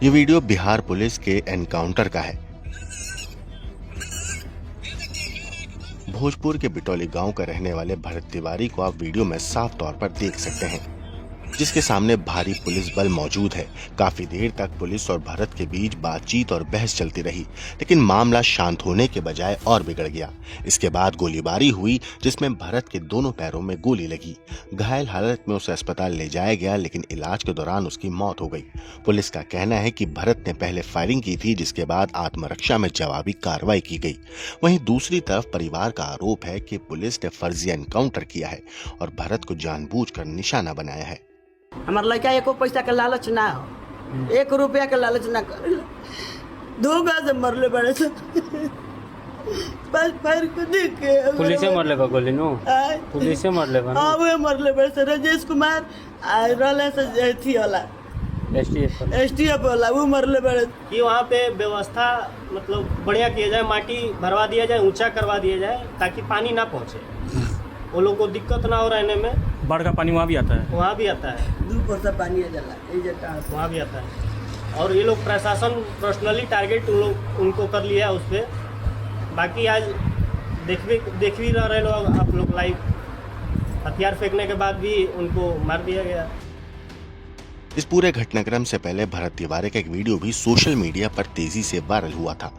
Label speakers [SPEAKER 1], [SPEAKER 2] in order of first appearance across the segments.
[SPEAKER 1] ये video Bihar police के encounter का है। भोजपुर के बिटौली गांव का रहने वाले भरत तिवारी को आप वीडियो में साफ तौर पर देख सकते हैं, जिसके सामने भारी पुलिस बल मौजूद है। काफी देर तक पुलिस और भरत के बीच बातचीत और बहस चलती रही, लेकिन मामला शांत होने के बजाय और बिगड़ गया। इसके बाद गोलीबारी हुई, जिसमें भरत के दोनों पैरों में गोली लगी। घायल हालत में उसे अस्पताल ले जाया गया, लेकिन इलाज के दौरान उसकी मौत हो गई। पुलिस का कहना है कि भरत ने पहले फायरिंग की थी, जिसके बाद आत्मरक्षा में जवाबी कार्रवाई की गई। वहीं दूसरी तरफ परिवार का आरोप है कि पुलिस ने फर्जी एनकाउंटर किया है और भरत को जानबूझकर निशाना बनाया है।
[SPEAKER 2] हमार लड़का एको पैसा के लालच ना हो, 1 रुपया के लालच ना करे। 2 गाज मरले बड़े से पैर को देख के
[SPEAKER 3] पुलिस से मरले बा गोली नो पुलिस से मरले बा।
[SPEAKER 2] हां वो मरले बड़े से राजेश कुमार आ रहले से थी वाला एसटीएफ वाला वो मरले बड़े
[SPEAKER 4] कि वहाँ पे व्यवस्था मतलब बढ़िया किया जाए, माटी भरवा दिया जाए, ऊंचा करवा दिया जाए ताकि पानी ना पहुँचे, वो लोग को दिक्कत ना हो रहने में।
[SPEAKER 3] बाढ़ का पानी वहाँ भी आता है,
[SPEAKER 4] वहाँ भी आता है,
[SPEAKER 2] 2 पानी आ जाला ए जटा
[SPEAKER 4] वहाँ भी आता है। और ये लोग प्रशासन पर्सनली टारगेट उनको कर लिया उस पर। बाकी आज देख भी रहे लोग, आप लोग लाइव हथियार फेंकने के बाद भी उनको मार दिया गया।
[SPEAKER 1] इस पूरे घटनाक्रम से पहले भरत तिवारी का एक वीडियो भी सोशल मीडिया पर तेजी से वायरल हुआ था।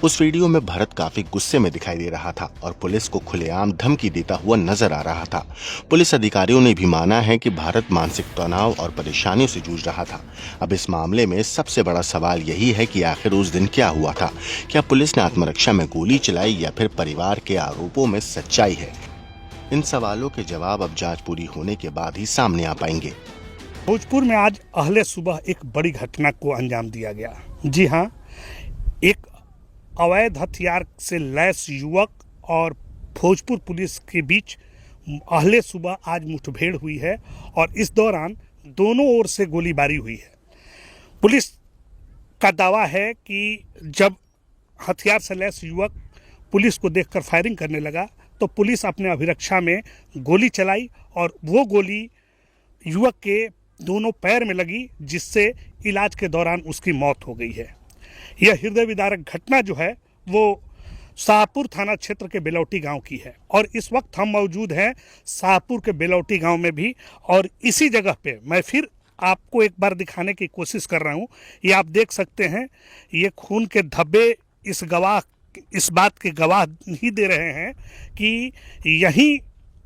[SPEAKER 1] उस वीडियो में भरत काफी गुस्से में दिखाई दे रहा था और पुलिस को खुलेआम धमकी देता हुआ नजर आ रहा था। पुलिस अधिकारियों ने भी माना है कि भरत मानसिक तनाव और परेशानियों से जूझ रहा था। अब इस मामले में सबसे बड़ा सवाल यही है कि आखिर उस दिन क्या हुआ था। क्या पुलिस ने आत्मरक्षा में गोली चलाई या फिर परिवार के आरोपों में सच्चाई है? इन सवालों के जवाब अब जांच पूरी होने के बाद ही सामने आ पाएंगे।
[SPEAKER 5] भोजपुर में आज अहले सुबह एक बड़ी घटना को अंजाम दिया गया। जी हाँ, एक अवैध हथियार से लैस युवक और भोजपुर पुलिस के बीच अहले सुबह आज मुठभेड़ हुई है और इस दौरान दोनों ओर से गोलीबारी हुई है। पुलिस का दावा है कि जब हथियार से लैस युवक पुलिस को देखकर फायरिंग करने लगा तो पुलिस अपने अभिरक्षा में गोली चलाई और वो गोली युवक के दोनों पैर में लगी, जिससे इलाज के दौरान उसकी मौत हो गई है। यह हृदय विदारक घटना जो है वो शाहपुर थाना क्षेत्र के बेलौटी गांव की है और इस वक्त हम मौजूद हैं शाहपुर के बेलौटी गांव में भी। और इसी जगह पे मैं फिर आपको एक बार दिखाने की कोशिश कर रहा हूं। ये आप देख सकते हैं, ये खून के धब्बे इस बात के गवाह ही दे रहे हैं कि यहीं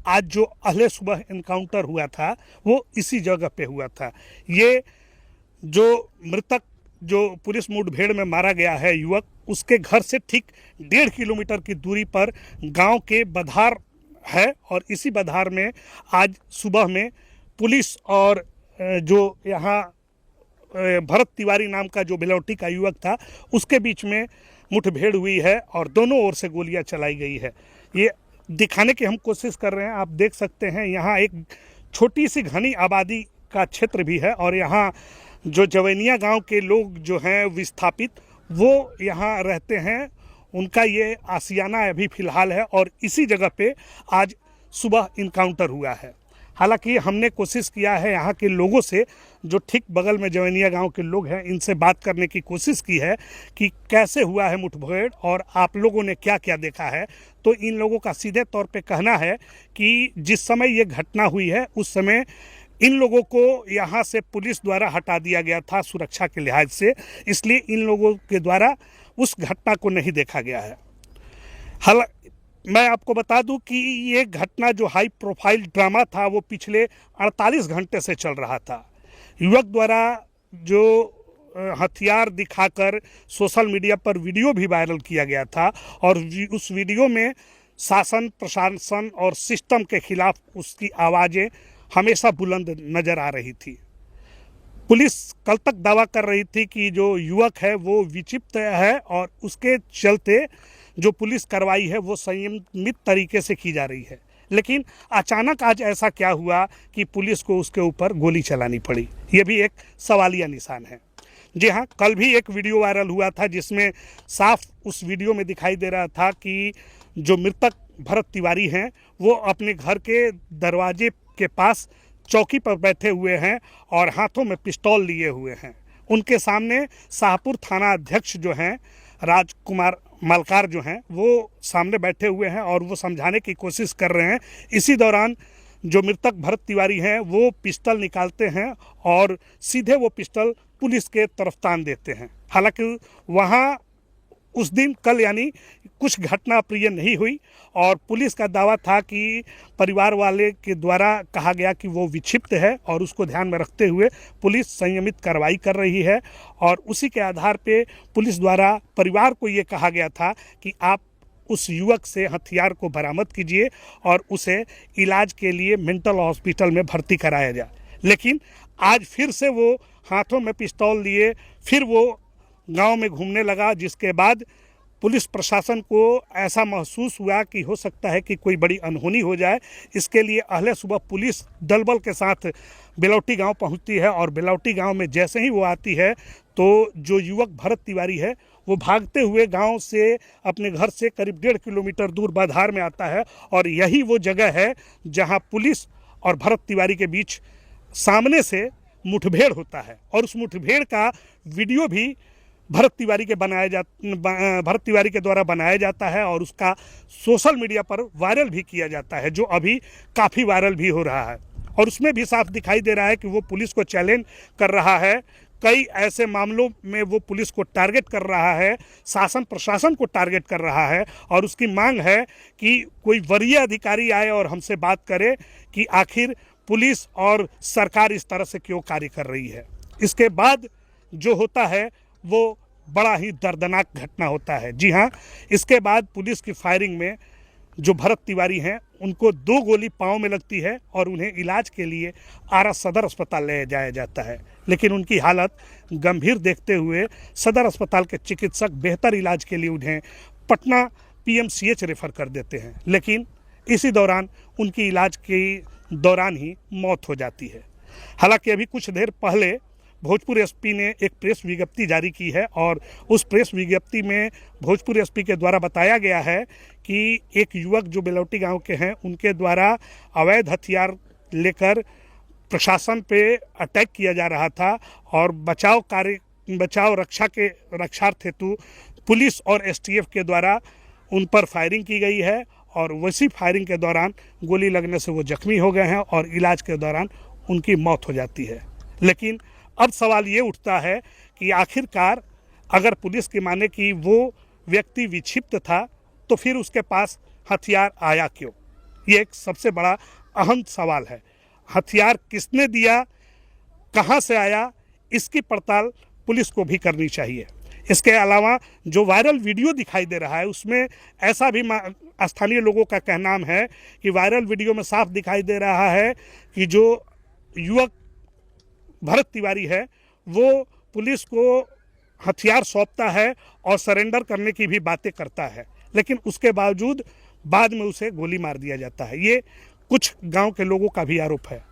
[SPEAKER 5] आज जो अहले सुबह एनकाउंटर हुआ था वो इसी जगह पे हुआ था। ये जो मृतक जो पुलिस मुठभेड़ में मारा गया है युवक, उसके घर से ठीक 1.5 किलोमीटर की दूरी पर गांव के बधार है और इसी बधार में आज सुबह में पुलिस और जो यहाँ भरत तिवारी नाम का जो बेलौटी का युवक था उसके बीच में मुठभेड़ हुई है और दोनों ओर से गोलियां चलाई गई है। ये दिखाने की हम कोशिश कर रहे हैं। आप देख सकते हैं यहाँ एक छोटी सी घनी आबादी का क्षेत्र भी है और यहाँ जो जवैनिया गांव के लोग जो हैं विस्थापित, वो यहाँ रहते हैं। उनका ये आशियाना अभी फ़िलहाल है और इसी जगह पे आज सुबह इनकाउंटर हुआ है। हालांकि हमने कोशिश किया है यहाँ के लोगों से, जो ठीक बगल में जवैनिया गांव के लोग हैं, इनसे बात करने की कोशिश की है कि कैसे हुआ है मुठभेड़ और आप लोगों ने क्या क्या देखा है। तो इन लोगों का सीधे तौर पे कहना है कि जिस समय ये घटना हुई है उस समय इन लोगों को यहाँ से पुलिस द्वारा हटा दिया गया था सुरक्षा के लिहाज से, इसलिए इन लोगों के द्वारा उस घटना को नहीं देखा गया है। मैं आपको बता दूं कि ये घटना जो हाई प्रोफाइल ड्रामा था वो पिछले 48 घंटे से चल रहा था। युवक द्वारा जो हथियार दिखाकर सोशल मीडिया पर वीडियो भी वायरल किया गया था और उस वीडियो में शासन, प्रशासन और सिस्टम के खिलाफ उसकी आवाज़ें हमेशा बुलंद नज़र आ रही थी। पुलिस कल तक दावा कर रही थी कि जो युवक है वो विक्षिप्त है और उसके चलते जो पुलिस कार्रवाई है वो संयमित तरीके से की जा रही है, लेकिन अचानक आज ऐसा क्या हुआ कि पुलिस को उसके ऊपर गोली चलानी पड़ी? ये भी एक सवालिया निशान है। जी हाँ, कल भी एक वीडियो वायरल हुआ था जिसमें साफ उस वीडियो में दिखाई दे रहा था कि जो मृतक भरत तिवारी हैं वो अपने घर के दरवाजे के पास चौकी पर बैठे हुए हैं और हाथों में पिस्तौल लिए हुए हैं। उनके सामने शाहपुर थाना अध्यक्ष जो हैं राजकुमार मलकार जो हैं वो सामने बैठे हुए हैं और वो समझाने की कोशिश कर रहे हैं। इसी दौरान जो मृतक भरत तिवारी हैं वो पिस्टल निकालते हैं और सीधे वो पिस्टल पुलिस के तरफ तान देते हैं। हालांकि वहाँ उस दिन कल यानी कुछ घटना अप्रिय नहीं हुई और पुलिस का दावा था कि परिवार वाले के द्वारा कहा गया कि वो विक्षिप्त है और उसको ध्यान में रखते हुए पुलिस संयमित कार्रवाई कर रही है और उसी के आधार पे पुलिस द्वारा परिवार को ये कहा गया था कि आप उस युवक से हथियार को बरामद कीजिए और उसे इलाज के लिए मेंटल हॉस्पिटल में भर्ती कराया जाए। लेकिन आज फिर से वो हाथों में पिस्तौल लिए फिर वो गांव में घूमने लगा, जिसके बाद पुलिस प्रशासन को ऐसा महसूस हुआ कि हो सकता है कि कोई बड़ी अनहोनी हो जाए। इसके लिए अहले सुबह पुलिस दलबल के साथ बेलौटी गांव पहुंचती है और बेलौटी गांव में जैसे ही वो आती है तो जो युवक भरत तिवारी है वो भागते हुए गांव से अपने घर से करीब 1.5 किलोमीटर दूर बाधार में आता है और यही वो जगह है जहां पुलिस और भरत तिवारी के बीच सामने से मुठभेड़ होता है और उस मुठभेड़ का वीडियो भी भरत तिवारी के द्वारा बनाया जाता है और उसका सोशल मीडिया पर वायरल भी किया जाता है, जो अभी काफ़ी वायरल भी हो रहा है। और उसमें भी साफ दिखाई दे रहा है कि वो पुलिस को चैलेंज कर रहा है। कई ऐसे मामलों में वो पुलिस को टारगेट कर रहा है, शासन प्रशासन को टारगेट कर रहा है और उसकी मांग है कि कोई वरीय अधिकारी आए और हमसे बात करे कि आखिर पुलिस और सरकार इस तरह से क्यों कार्य कर रही है। इसके बाद जो होता है वो बड़ा ही दर्दनाक घटना होता है। जी हाँ, इसके बाद पुलिस की फायरिंग में जो भरत तिवारी हैं उनको 2 गोली पाँव में लगती है और उन्हें इलाज के लिए आरा सदर अस्पताल ले जाया जाता है, लेकिन उनकी हालत गंभीर देखते हुए सदर अस्पताल के चिकित्सक बेहतर इलाज के लिए उन्हें पटना PMCH रेफर कर देते हैं। लेकिन इसी दौरान उनकी इलाज के दौरान ही मौत हो जाती है। हालांकि अभी कुछ देर पहले भोजपुर SP ने एक प्रेस विज्ञप्ति जारी की है और उस प्रेस विज्ञप्ति में भोजपुर SP के द्वारा बताया गया है कि एक युवक जो बेलौटी गांव के हैं उनके द्वारा अवैध हथियार लेकर प्रशासन पे अटैक किया जा रहा था और बचाव रक्षार्थ हेतु पुलिस और STF के द्वारा उन पर फायरिंग की गई है और वैसी फायरिंग के दौरान गोली लगने से वो जख्मी हो गए हैं और इलाज के दौरान उनकी मौत हो जाती है। लेकिन अब सवाल ये उठता है कि आखिरकार अगर पुलिस की माने कि वो व्यक्ति विक्षिप्त था तो फिर उसके पास हथियार आया क्यों? ये एक सबसे बड़ा अहम सवाल है। हथियार किसने दिया, कहाँ से आया, इसकी पड़ताल पुलिस को भी करनी चाहिए। इसके अलावा जो वायरल वीडियो दिखाई दे रहा है उसमें ऐसा भी स्थानीय लोगों का कहना है कि वायरल वीडियो में साफ दिखाई दे रहा है कि जो युवक भरत तिवारी है वो पुलिस को हथियार सौंपता है और सरेंडर करने की भी बातें करता है, लेकिन उसके बावजूद बाद में उसे गोली मार दिया जाता है। ये कुछ गांव के लोगों का भी आरोप है।